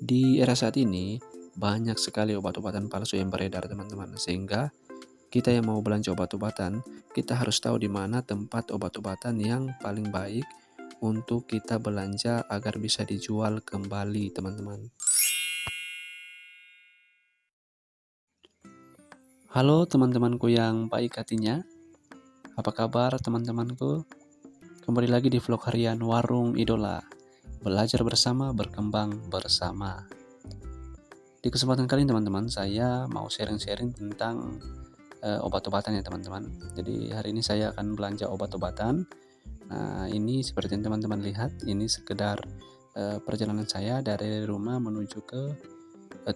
Di era saat ini, banyak sekali obat-obatan palsu yang beredar, teman-teman. Sehingga kita yang mau belanja obat-obatan, kita harus tahu di mana tempat obat-obatan yang paling baik untuk kita belanja agar bisa dijual kembali, teman-teman. Halo teman-temanku yang baik hatinya, apa kabar teman-temanku? Kembali lagi di vlog harian Warung Idola. Belajar bersama, berkembang bersama. Di kesempatan kali ini teman-teman, saya mau sharing-sharing tentang obat-obatan ya teman-teman. Jadi hari ini saya akan belanja obat-obatan. Nah, ini seperti yang teman-teman lihat, ini sekedar perjalanan saya dari rumah menuju ke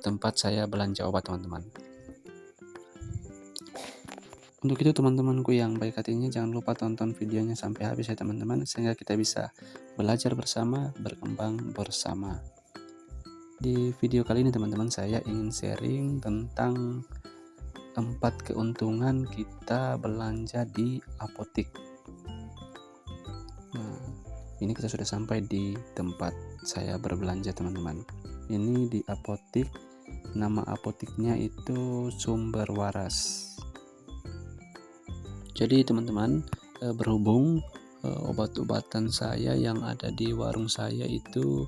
tempat saya belanja obat, teman-teman. Untuk itu teman-temanku yang baik hatinya, jangan lupa tonton videonya sampai habis ya teman-teman, sehingga kita bisa belajar bersama, berkembang bersama. Di video kali ini teman-teman, saya ingin sharing tentang 4 keuntungan kita belanja di apotik. Nah, ini kita sudah sampai di tempat saya berbelanja teman-teman. Ini di apotik, nama apotiknya itu Sumber Waras. Jadi teman-teman, berhubung obat-obatan saya yang ada di warung saya itu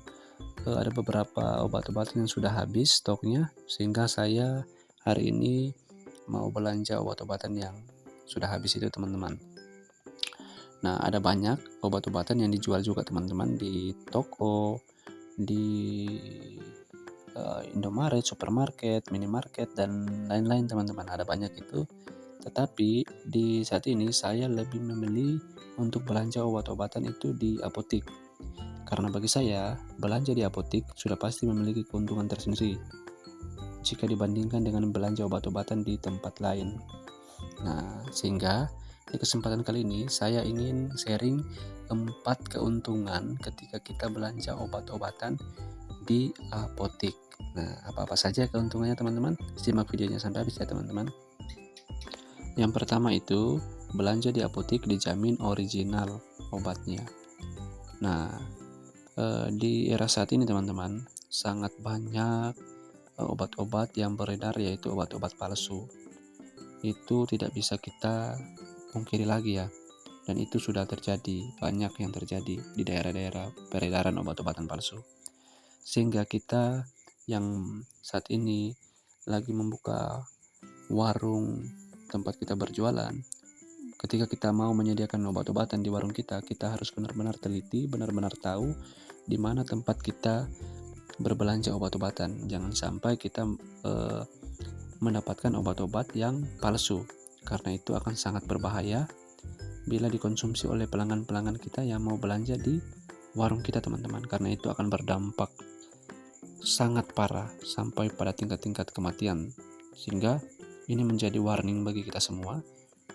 ada beberapa obat-obatan yang sudah habis stoknya, sehingga saya hari ini mau belanja obat-obatan yang sudah habis itu teman-teman. Nah, ada banyak obat-obatan yang dijual juga teman-teman di toko, di Indomaret, supermarket, minimarket, dan lain-lain teman-teman. Ada banyak itu. Tetapi di saat ini saya lebih memilih untuk belanja obat-obatan itu di apotik. Karena bagi saya, belanja di apotik sudah pasti memiliki keuntungan tersendiri jika dibandingkan dengan belanja obat-obatan di tempat lain. Nah, sehingga di kesempatan kali ini saya ingin sharing 4 keuntungan ketika kita belanja obat-obatan di apotik. Nah, apa-apa saja keuntungannya teman-teman? Simak videonya sampai habis ya teman-teman. Yang pertama itu, belanja di apotik dijamin original obatnya. Nah, di era saat ini teman-teman, sangat banyak obat-obat yang beredar, yaitu obat-obat palsu. Itu tidak bisa kita pungkiri lagi ya. Dan itu sudah terjadi, banyak yang terjadi di daerah-daerah peredaran obat-obatan palsu. Sehingga kita yang saat ini lagi membuka warung tempat kita berjualan, ketika kita mau menyediakan obat-obatan di warung kita, kita harus benar-benar teliti, benar-benar tahu di mana tempat kita berbelanja obat-obatan. Jangan sampai kita mendapatkan obat-obat yang palsu, karena itu akan sangat berbahaya bila dikonsumsi oleh pelanggan-pelanggan kita yang mau belanja di warung kita teman-teman, karena itu akan berdampak sangat parah sampai pada tingkat-tingkat kematian. Sehingga ini menjadi warning bagi kita semua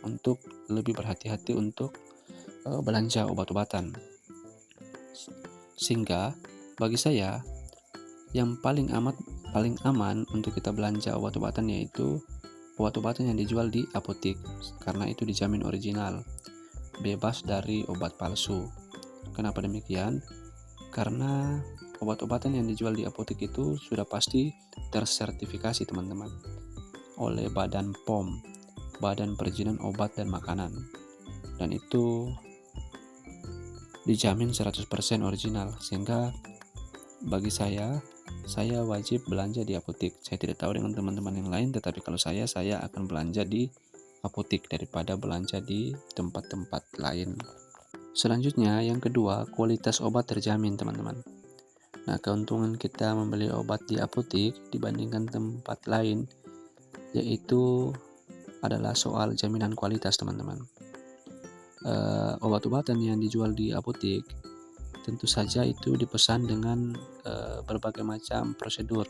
untuk lebih berhati-hati untuk belanja obat-obatan. Sehingga bagi saya yang paling aman untuk kita belanja obat-obatan yaitu obat-obatan yang dijual di apotik, karena itu dijamin original, bebas dari obat palsu. Kenapa demikian? Karena obat-obatan yang dijual di apotik itu sudah pasti tersertifikasi teman-teman oleh Badan POM, Badan Perizinan Obat dan Makanan, dan itu dijamin 100% original. Sehingga bagi saya wajib belanja di apotik. Saya tidak tahu dengan teman-teman yang lain, tetapi kalau saya akan belanja di apotik daripada belanja di tempat-tempat lain. Selanjutnya, yang kedua, kualitas obat terjamin teman-teman. Nah, keuntungan kita membeli obat di apotik dibandingkan tempat lain yaitu adalah soal jaminan kualitas teman-teman. Obat-obatan yang dijual di apotik tentu saja itu dipesan dengan berbagai macam prosedur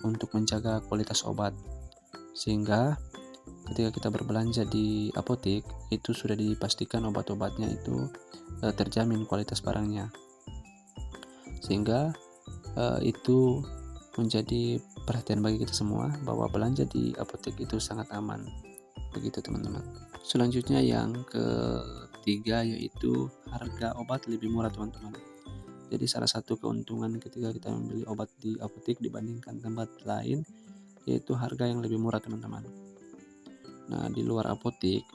untuk menjaga kualitas obat, sehingga ketika kita berbelanja di apotik itu sudah dipastikan obat-obatnya itu terjamin kualitas barangnya, sehingga itu menjadi perhatian bagi kita semua bahwa belanja di apotek itu sangat aman. Begitu teman-teman. Selanjutnya yang ketiga yaitu harga obat lebih murah teman-teman. Jadi salah satu keuntungan ketika kita membeli obat di apotek dibandingkan tempat lain, yaitu harga yang lebih murah teman-teman. Nah, di luar apotek,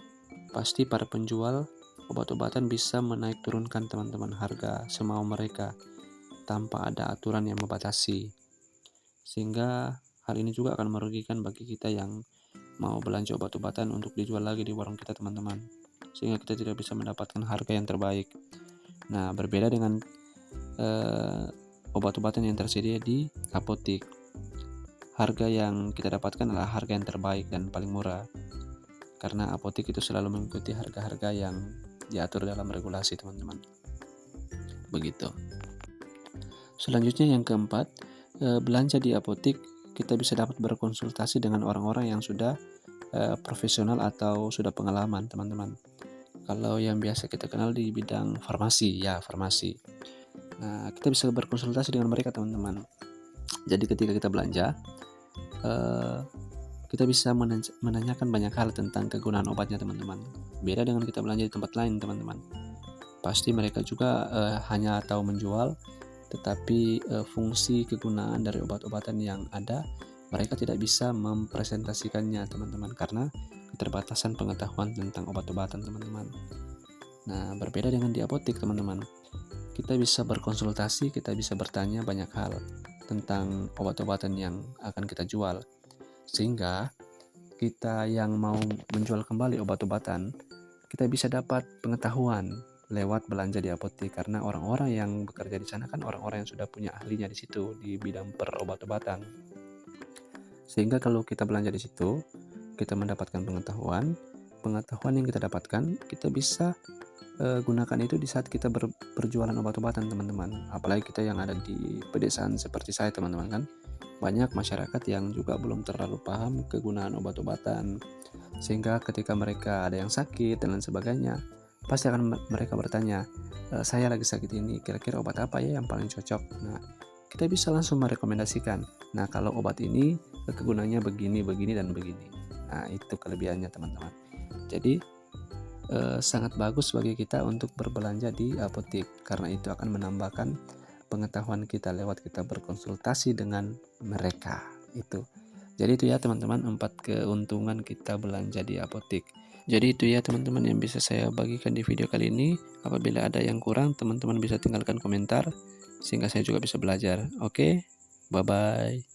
pasti para penjual obat-obatan bisa menaik turunkan teman-teman harga semau mereka tanpa ada aturan yang membatasi. Sehingga hal ini juga akan merugikan bagi kita yang mau belanja obat-obatan untuk dijual lagi di warung kita teman-teman. Sehingga kita tidak bisa mendapatkan harga yang terbaik. Nah, berbeda dengan obat-obatan yang tersedia di apotek. Harga yang kita dapatkan adalah harga yang terbaik dan paling murah. Karena apotek itu selalu mengikuti harga-harga yang diatur dalam regulasi, teman-teman. Begitu. Selanjutnya yang keempat, belanja di apotek kita bisa dapat berkonsultasi dengan orang-orang yang sudah profesional atau sudah pengalaman, teman-teman. Kalau yang biasa kita kenal di bidang farmasi, ya farmasi. Nah, kita bisa berkonsultasi dengan mereka, teman-teman. Jadi ketika kita belanja, kita bisa menanyakan banyak hal tentang kegunaan obatnya, teman-teman. Beda dengan kita belanja di tempat lain, teman-teman. Pasti mereka juga hanya tahu menjual, tetapi fungsi kegunaan dari obat-obatan yang ada, mereka tidak bisa mempresentasikannya, teman-teman, karena keterbatasan pengetahuan tentang obat-obatan, teman-teman. Nah, berbeda dengan di apotek, teman-teman. Kita bisa berkonsultasi, kita bisa bertanya banyak hal tentang obat-obatan yang akan kita jual. Sehingga kita yang mau menjual kembali obat-obatan, kita bisa dapat pengetahuan lewat belanja di apotek, karena orang-orang yang bekerja di sana kan orang-orang yang sudah punya ahlinya di situ di bidang perobat-obatan. Sehingga kalau kita belanja di situ, kita mendapatkan pengetahuan yang kita dapatkan, kita bisa gunakan itu di saat kita berjualan obat-obatan, teman-teman. Apalagi kita yang ada di pedesaan seperti saya, teman-teman, kan banyak masyarakat yang juga belum terlalu paham kegunaan obat-obatan, sehingga ketika mereka ada yang sakit dan lain sebagainya, pasti akan mereka bertanya, saya lagi sakit ini, kira-kira obat apa ya yang paling cocok. Nah, kita bisa langsung merekomendasikan, nah kalau obat ini kegunaannya begini, begini, dan begini. Nah, itu kelebihannya, teman-teman. Jadi sangat bagus bagi kita untuk berbelanja di apotek, karena itu akan menambahkan pengetahuan kita lewat kita berkonsultasi dengan mereka. Itu. Jadi itu ya teman-teman, 4 keuntungan kita belanja di apotek. Jadi itu ya teman-teman yang bisa saya bagikan di video kali ini. Apabila ada yang kurang, teman-teman bisa tinggalkan komentar sehingga saya juga bisa belajar. Oke, bye-bye.